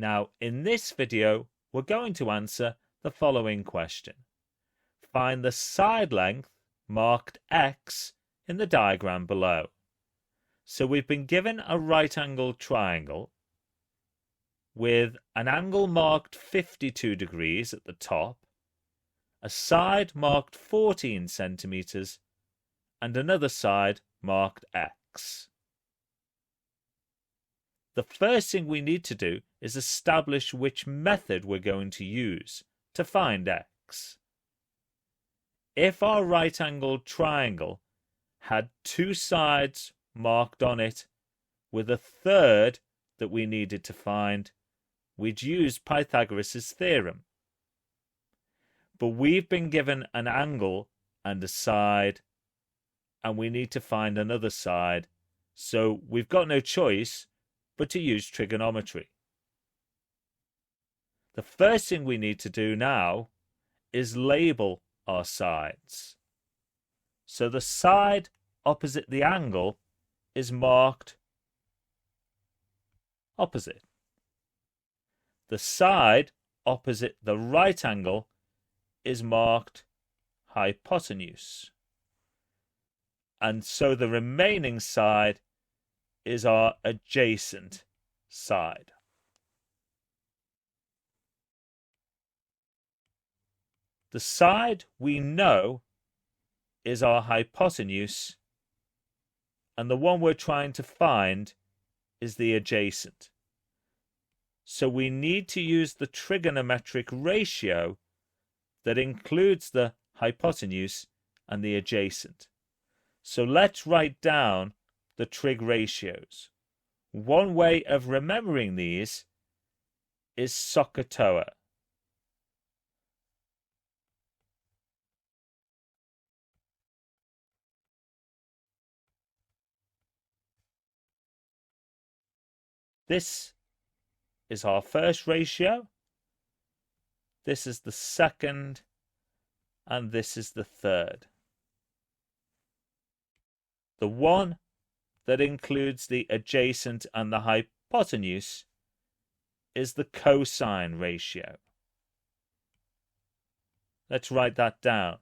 Now, in this video, we're going to answer the following question. Find the side length marked X in the diagram below. So we've been given a right-angled triangle with an angle marked 52 degrees at the top, a side marked 14 centimeters, and another side marked X. The first thing we need to do is establish which method we're going to use to find X. If our right-angled triangle had two sides marked on it with a third that we needed to find, we'd use Pythagoras' theorem. But we've been given an angle and a side, and we need to find another side, so we've got no choice but to use trigonometry. The first thing we need to do now is label our sides. So the side opposite the angle is marked opposite. The side opposite the right angle is marked hypotenuse. And so the remaining side is our adjacent side. The side we know is our hypotenuse, and the one we're trying to find is the adjacent. So we need to use the trigonometric ratio that includes the hypotenuse and the adjacent. So let's write down the trig ratios. One way of remembering these is SOHCAHTOA. This is our first ratio, this is the second, and this is the third. The one that includes the adjacent and the hypotenuse is the cosine ratio. Let's write that down.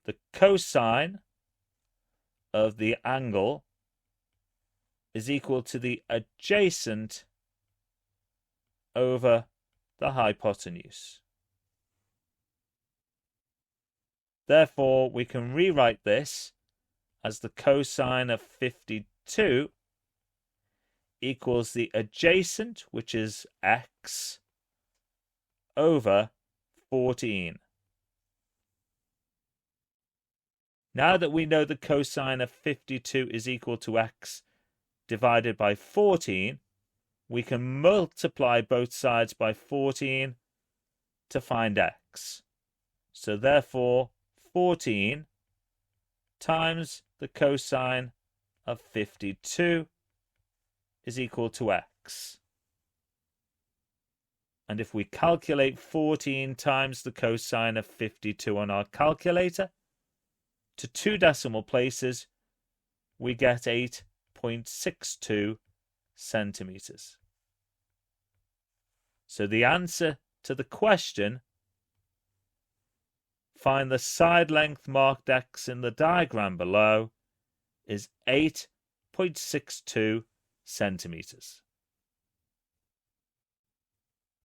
The cosine of the angle is equal to the adjacent over the hypotenuse. Therefore, we can rewrite this as the cosine of 52 equals the adjacent, which is X, over 14. Now that we know the cosine of 52 is equal to X divided by 14, we can multiply both sides by 14 to find X. So therefore, 14 times the cosine of 52 is equal to X. And if we calculate 14 times the cosine of 52 on our calculator to 2 decimal places, we get 8.62 centimeters. So the answer to the question, find the side length marked X in the diagram below, is 8.62 centimeters.